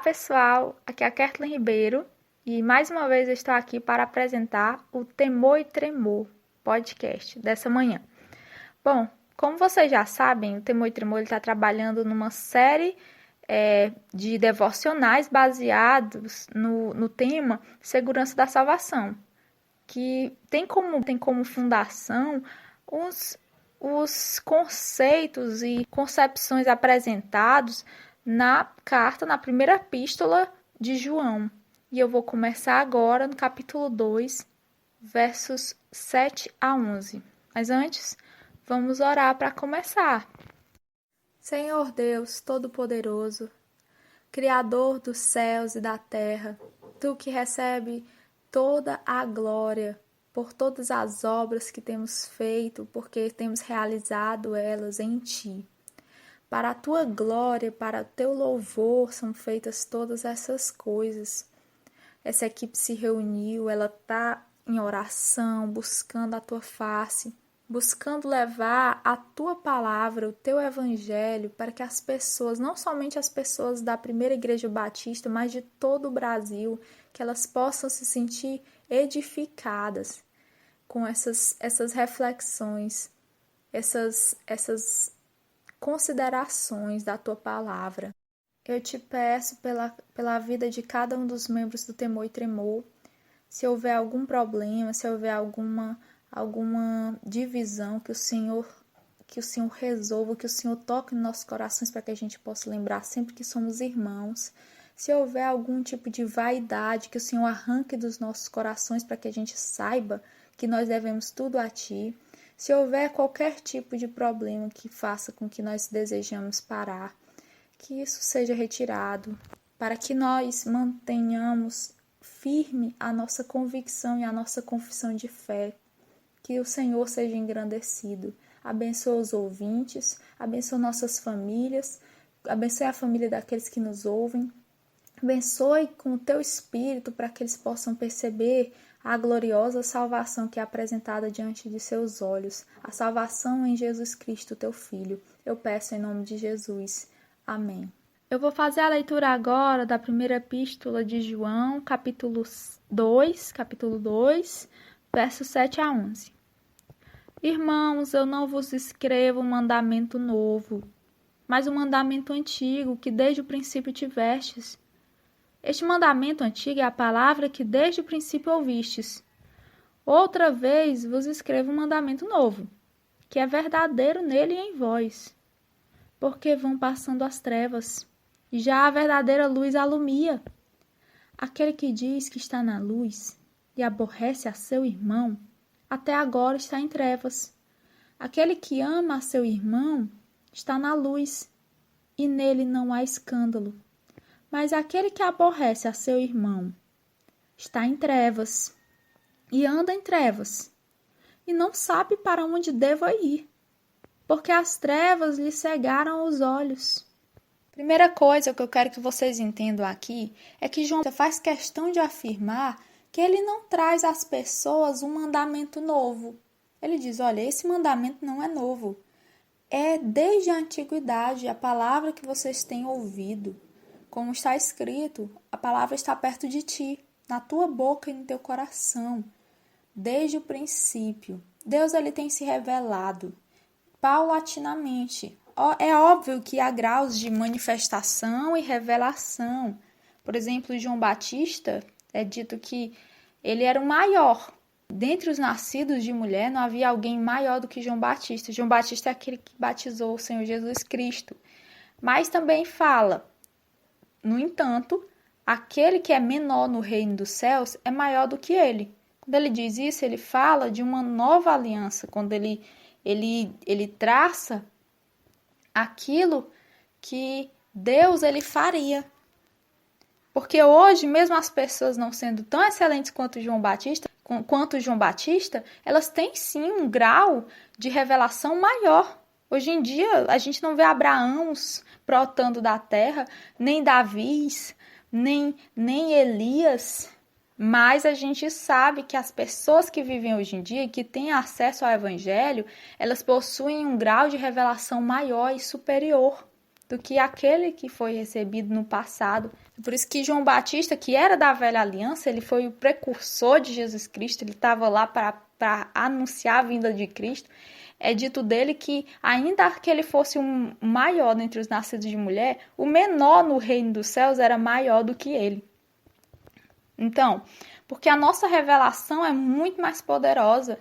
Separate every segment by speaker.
Speaker 1: Pessoal, aqui é a Kathleen Ribeiro e mais uma vez eu estou aqui para apresentar o Temor e Tremor podcast dessa manhã. Bom, como vocês já sabem, o Temor e Tremor está trabalhando numa série de devocionais baseados no tema Segurança da Salvação, que tem como fundação os conceitos e concepções apresentados na primeira epístola de João. E eu vou começar agora no capítulo 2, versos 7 a 11. Mas antes, vamos orar para começar. Senhor Deus Todo-Poderoso, Criador dos céus e da terra, Tu que recebe toda a glória por todas as obras que temos feito, porque temos realizado elas em Ti. Para a Tua glória, para o Teu louvor são feitas todas essas coisas. Essa equipe se reuniu, ela está em oração, buscando a Tua face, buscando levar a Tua palavra, o Teu evangelho, para que as pessoas, não somente as pessoas da primeira igreja batista, mas de todo o Brasil, que elas possam se sentir edificadas com essas reflexões, essas considerações da Tua palavra. Eu te peço pela vida de cada um dos membros do Temor e Tremor, se houver algum problema, se houver alguma divisão, que o Senhor resolva, que o Senhor toque nos nossos corações para que a gente possa lembrar sempre que somos irmãos. Se houver algum tipo de vaidade, que o Senhor arranque dos nossos corações para que a gente saiba que nós devemos tudo a Ti. Se houver qualquer tipo de problema que faça com que nós desejamos parar, que isso seja retirado, para que nós mantenhamos firme a nossa convicção e a nossa confissão de fé. Que o Senhor seja engrandecido. Abençoa os ouvintes, abençoa nossas famílias, abençoe a família daqueles que nos ouvem. Abençoe com o Teu Espírito para que eles possam perceber a gloriosa salvação que é apresentada diante de seus olhos, a salvação em Jesus Cristo, Teu Filho. Eu peço em nome de Jesus. Amém. Eu vou fazer a leitura agora da primeira epístola de João, capítulo 2, versos 7 a 11. Irmãos, eu não vos escrevo um mandamento novo, mas um mandamento antigo que desde o princípio tivestes. Este mandamento antigo é a palavra que desde o princípio ouvistes. Outra vez vos escrevo um mandamento novo, que é verdadeiro nele e em vós, porque vão passando as trevas, e já a verdadeira luz alumia. Aquele que diz que está na luz e aborrece a seu irmão, até agora está em trevas. Aquele que ama a seu irmão está na luz, e nele não há escândalo. Mas aquele que aborrece a seu irmão está em trevas, e anda em trevas, e não sabe para onde deva ir, porque as trevas lhe cegaram os olhos. Primeira coisa que eu quero que vocês entendam aqui é que João faz questão de afirmar que ele não traz às pessoas um mandamento novo. Ele diz, olha, esse mandamento não é novo. É desde a antiguidade a palavra que vocês têm ouvido. Como está escrito, a palavra está perto de ti, na tua boca e no teu coração. Desde o princípio, Deus ele tem se revelado paulatinamente. É óbvio que há graus de manifestação e revelação. Por exemplo, João Batista, é dito que ele era o maior. Dentre os nascidos de mulher, não havia alguém maior do que João Batista. João Batista é aquele que batizou o Senhor Jesus Cristo. Mas também fala, no entanto, aquele que é menor no reino dos céus é maior do que ele. Quando ele diz isso, ele fala de uma nova aliança, quando ele traça aquilo que Deus ele faria. Porque hoje, mesmo as pessoas não sendo tão excelentes quanto João Batista, elas têm sim um grau de revelação maior. Hoje em dia, a gente não vê Abraãos brotando da terra, nem Davis, nem Elias, mas a gente sabe que as pessoas que vivem hoje em dia, que têm acesso ao Evangelho, elas possuem um grau de revelação maior e superior. do que aquele que foi recebido no passado. Por isso que João Batista, que era da velha aliança, ele foi o precursor de Jesus Cristo, ele estava lá para anunciar a vinda de Cristo. É dito dele que, ainda que ele fosse um maior dentre os nascidos de mulher, o menor no reino dos céus era maior do que ele. Então, porque a nossa revelação é muito mais poderosa.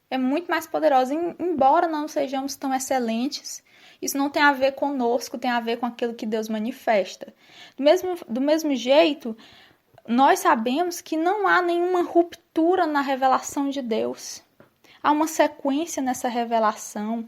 Speaker 1: É muito mais poderosa, embora não sejamos tão excelentes. Isso não tem a ver conosco, tem a ver com aquilo que Deus manifesta. Do mesmo jeito, nós sabemos que não há nenhuma ruptura na revelação de Deus. Há uma sequência nessa revelação.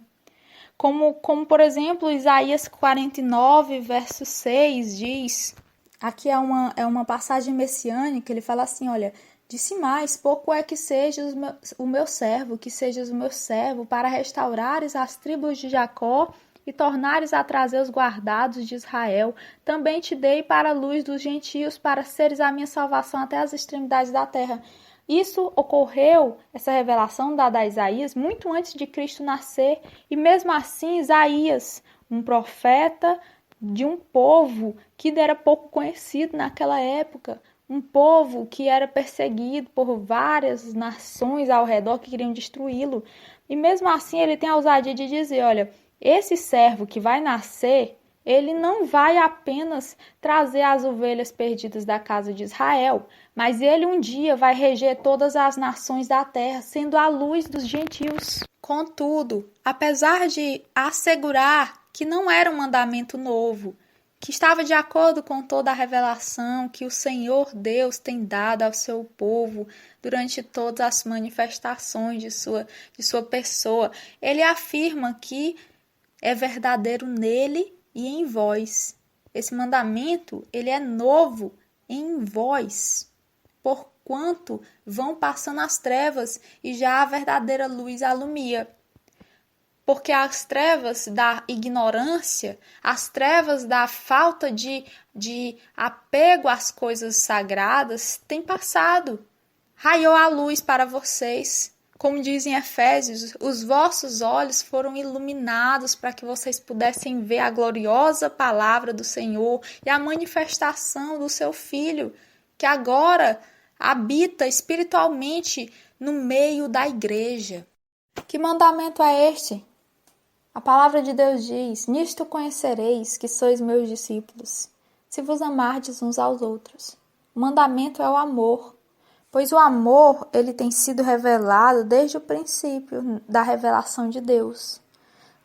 Speaker 1: Como por exemplo, Isaías 49, verso 6 diz... Aqui é uma passagem messiânica, ele fala assim, olha... Disse mais, pouco é que sejas o meu servo, que sejas o meu servo, para restaurares as tribos de Jacó e tornares a trazer os guardados de Israel. Também te dei para a luz dos gentios, para seres a minha salvação até as extremidades da terra. Isso ocorreu, essa revelação dada a Isaías, muito antes de Cristo nascer. E mesmo assim, Isaías, um profeta de um povo que era pouco conhecido naquela época, um povo que era perseguido por várias nações ao redor que queriam destruí-lo. E mesmo assim ele tem a ousadia de dizer, olha, esse servo que vai nascer, ele não vai apenas trazer as ovelhas perdidas da casa de Israel, mas ele um dia vai reger todas as nações da terra, sendo a luz dos gentios. Contudo, apesar de assegurar que não era um mandamento novo, que estava de acordo com toda a revelação que o Senhor Deus tem dado ao seu povo durante todas as manifestações de sua pessoa. Ele afirma que é verdadeiro nele e em vós. Esse mandamento, ele é novo em vós, porquanto vão passando as trevas e já a verdadeira luz alumia. Porque as trevas da ignorância, as trevas da falta de apego às coisas sagradas têm passado. Raiou a luz para vocês. Como diz em Efésios, os vossos olhos foram iluminados para que vocês pudessem ver a gloriosa palavra do Senhor e a manifestação do seu Filho, que agora habita espiritualmente no meio da igreja. Que mandamento é este? A palavra de Deus diz, nisto conhecereis que sois meus discípulos, se vos amardes uns aos outros. O mandamento é o amor, pois o amor ele tem sido revelado desde o princípio da revelação de Deus.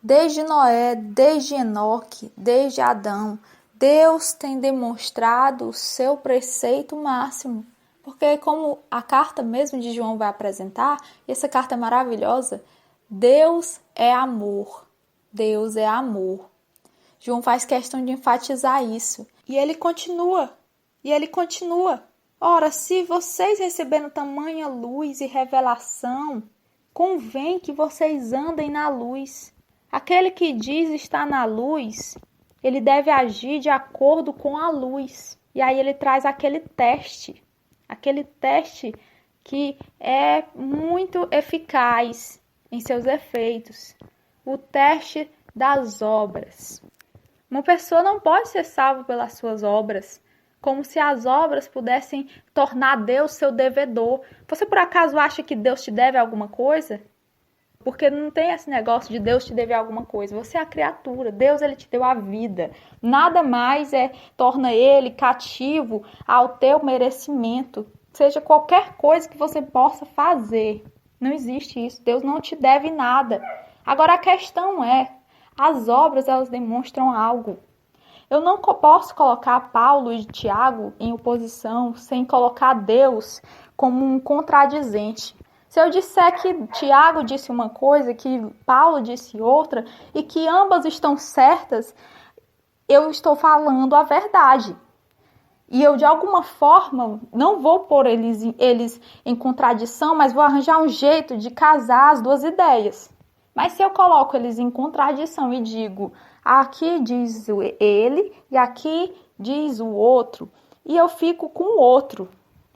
Speaker 1: Desde Noé, desde Enoque, desde Adão, Deus tem demonstrado o seu preceito máximo. Porque como a carta mesmo de João vai apresentar, e essa carta é maravilhosa, Deus é amor. Deus é amor. João faz questão de enfatizar isso. E ele continua. Ora, se vocês receberam tamanha luz e revelação, convém que vocês andem na luz. Aquele que diz estar na luz, ele deve agir de acordo com a luz. E aí ele traz aquele teste que é muito eficaz em seus efeitos. O teste das obras. Uma pessoa não pode ser salva pelas suas obras, como se as obras pudessem tornar Deus seu devedor. Você por acaso acha que Deus te deve alguma coisa? Porque não tem esse negócio de Deus te dever alguma coisa. Você é a criatura, Deus ele te deu a vida. Nada mais torna ele cativo ao teu merecimento. Seja qualquer coisa que você possa fazer. Não existe isso. Deus não te deve nada. Agora a questão é, as obras elas demonstram algo. Eu não posso colocar Paulo e Tiago em oposição sem colocar Deus como um contradizente. Se eu disser que Tiago disse uma coisa, que Paulo disse outra, e que ambas estão certas, eu estou falando a verdade. E eu, de alguma forma, não vou pôr eles em contradição, mas vou arranjar um jeito de casar as duas ideias. Mas se eu coloco eles em contradição e digo, aqui diz ele e aqui diz o outro, e eu fico com o outro.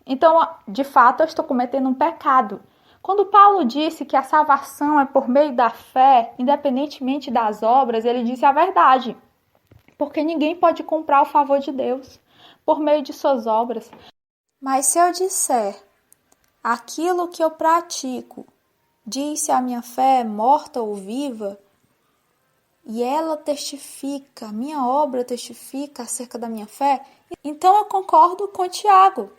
Speaker 1: Então, de fato, eu estou cometendo um pecado. Quando Paulo disse que a salvação é por meio da fé, independentemente das obras, ele disse a verdade. porque ninguém pode comprar o favor de Deus por meio de suas obras. Mas se eu disser, aquilo que eu pratico diz se a minha fé é morta ou viva, e ela testifica, minha obra testifica acerca da minha fé, então eu concordo com Tiago.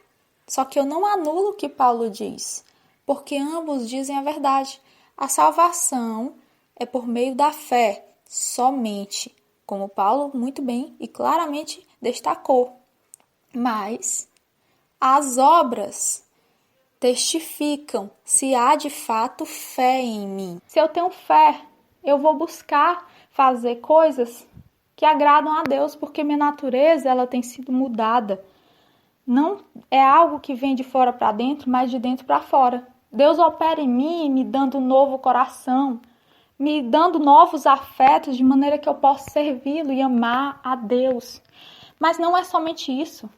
Speaker 1: Só que eu não anulo o que Paulo diz, porque ambos dizem a verdade. A salvação é por meio da fé, somente, como Paulo muito bem e claramente destacou. Mas as obras testificam se há de fato fé em mim. Se eu tenho fé, eu vou buscar fazer coisas que agradam a Deus, porque minha natureza ela tem sido mudada. Não é algo que vem de fora para dentro, mas de dentro para fora. Deus opera em mim, me dando um novo coração, me dando novos afetos, de maneira que eu possa servi-lo e amar a Deus. Mas não é somente isso.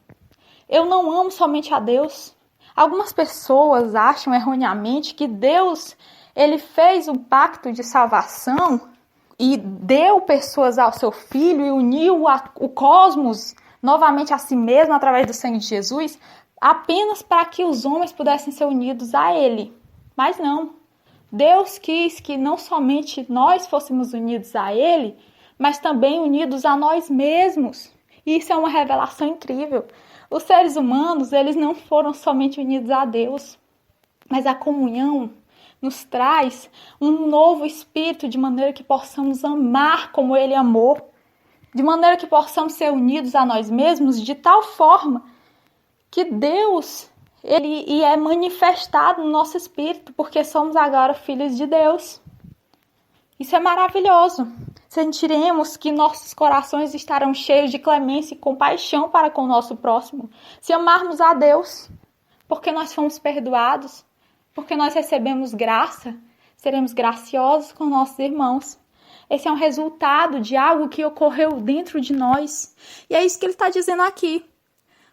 Speaker 1: Eu não amo somente a Deus. Algumas pessoas acham erroneamente que Deus ele fez um pacto de salvação e deu pessoas ao seu Filho e uniu o cosmos novamente a si mesmo através do sangue de Jesus, apenas para que os homens pudessem ser unidos a Ele. Mas não. Deus quis que não somente nós fôssemos unidos a Ele, mas também unidos a nós mesmos. Isso é uma revelação incrível. Os seres humanos, eles não foram somente unidos a Deus, mas a comunhão nos traz um novo espírito, de maneira que possamos amar como Ele amou, de maneira que possamos ser unidos a nós mesmos de tal forma que Deus ele é manifestado no nosso espírito, porque somos agora filhos de Deus. Isso é maravilhoso. Sentiremos que nossos corações estarão cheios de clemência e compaixão para com o nosso próximo, se amarmos a Deus, porque nós fomos perdoados, porque nós recebemos graça, seremos graciosos com nossos irmãos. Esse é um resultado de algo que ocorreu dentro de nós. E é isso que ele está dizendo aqui.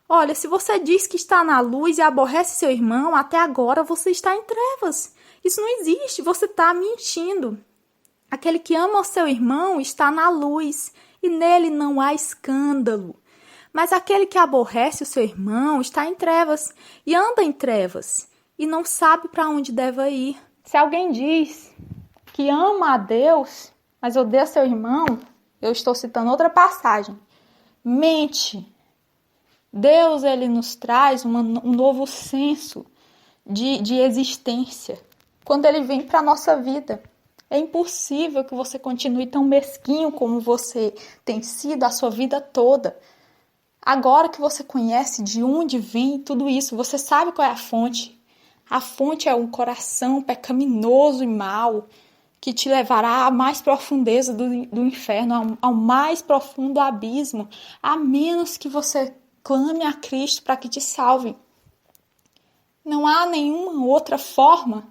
Speaker 1: Olha, se você diz que está na luz e aborrece seu irmão, até agora você está em trevas. Isso não existe, você está mentindo. Aquele que ama o seu irmão está na luz e nele não há escândalo. Mas aquele que aborrece o seu irmão está em trevas e anda em trevas e não sabe para onde deve ir. Se alguém diz que ama a Deus, mas odeia seu irmão, eu estou citando outra passagem, mente. Deus ele nos traz um novo senso de existência quando ele vem para a nossa vida. É impossível que você continue tão mesquinho como você tem sido a sua vida toda. Agora que você conhece de onde vem tudo isso, você sabe qual é a fonte. A fonte é um coração pecaminoso e mau que te levará à mais profundeza do inferno, ao mais profundo abismo, a menos que você clame a Cristo para que te salve. Não há nenhuma outra forma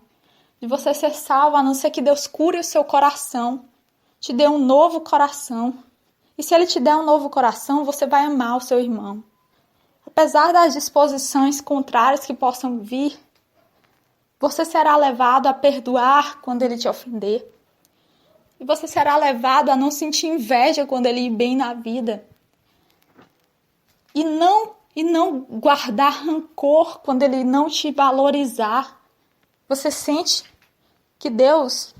Speaker 1: de você ser salvo, a não ser que Deus cure o seu coração, te dê um novo coração. E se Ele te der um novo coração, você vai amar o seu irmão. Apesar das disposições contrárias que possam vir, você será levado a perdoar quando ele te ofender. E você será levado a não sentir inveja quando ele ir bem na vida. E não guardar rancor quando ele não te valorizar. Você sente que Deus,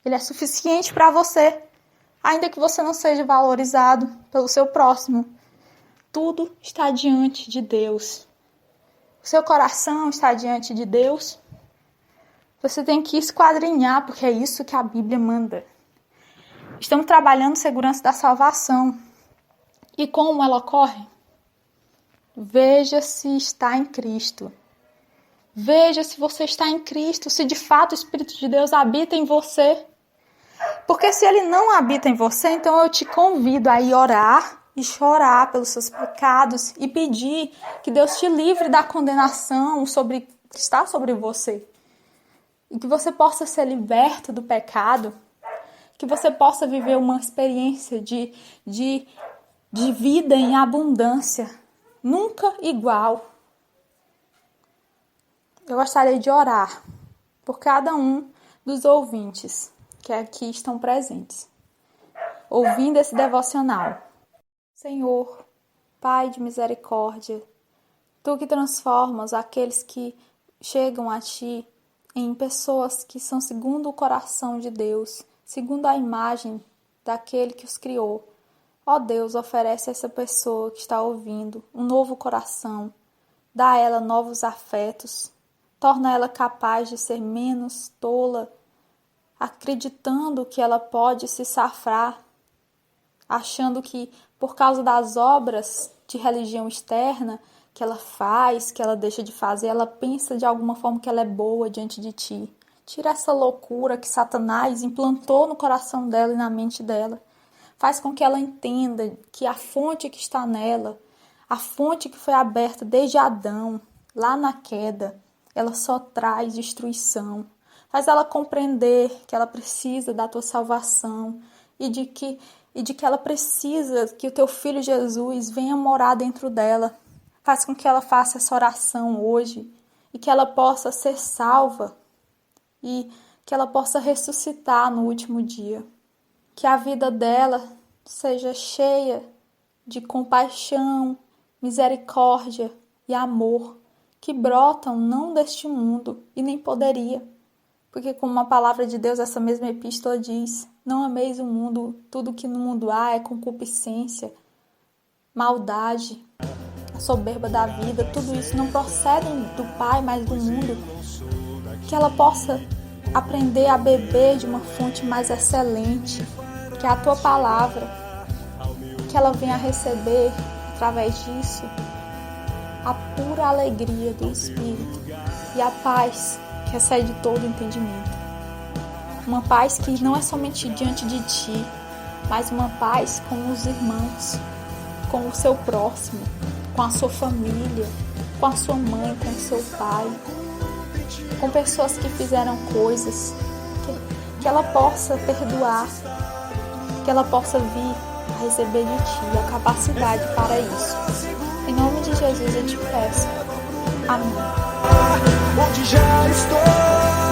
Speaker 1: ele é suficiente para você, ainda que você não seja valorizado pelo seu próximo. Tudo está diante de Deus. O seu coração está diante de Deus. Você tem que esquadrinhar, porque é isso que a Bíblia manda. Estamos trabalhando segurança da salvação. E como ela ocorre? Veja se está em Cristo. Veja se você está em Cristo, se de fato o Espírito de Deus habita em você. Porque se ele não habita em você, então eu te convido a ir orar e chorar pelos seus pecados e pedir que Deus te livre da condenação que está sobre você. E que você possa ser liberto do pecado, que você possa viver uma experiência de vida em abundância, nunca igual. Eu gostaria de orar por cada um dos ouvintes que aqui estão presentes, ouvindo esse devocional. Senhor, Pai de misericórdia, Tu que transformas aqueles que chegam a Ti em pessoas que são segundo o coração de Deus, segundo a imagem daquele que os criou. Ó Deus, oferece a essa pessoa que está ouvindo um novo coração, dá a ela novos afetos, torna ela capaz de ser menos tola, acreditando que ela pode se safrar, achando que por causa das obras de religião externa que ela faz, que ela deixa de fazer, ela pensa de alguma forma que ela é boa diante de Ti. Tira essa loucura que Satanás implantou no coração dela e na mente dela. Faz com que ela entenda que a fonte que está nela, a fonte que foi aberta desde Adão, lá na queda, ela só traz destruição. Faz ela compreender que ela precisa da Tua salvação e de que ela precisa que o Teu Filho Jesus venha morar dentro dela. Faz com que ela faça essa oração hoje e que ela possa ser salva e que ela possa ressuscitar no último dia. Que a vida dela seja cheia de compaixão, misericórdia e amor que brotam não deste mundo e nem poderia. Porque como a palavra de Deus, essa mesma epístola diz, não ameis o mundo, tudo que no mundo há é concupiscência, maldade, a soberba da vida, tudo isso não procedem do Pai, mas do mundo. Que ela possa aprender a beber de uma fonte mais excelente, que é a Tua palavra, que ela venha receber, através disso, a pura alegria do Espírito e a paz que excede todo entendimento. Uma paz que não é somente diante de Ti, mas uma paz com os irmãos, com o seu próximo, com a sua família, com a sua mãe, com o seu pai, com pessoas que fizeram coisas, que ela possa perdoar, que ela possa vir a receber de Ti a capacidade para isso. Em nome de Jesus eu te peço. Amém.
Speaker 2: Onde já estou.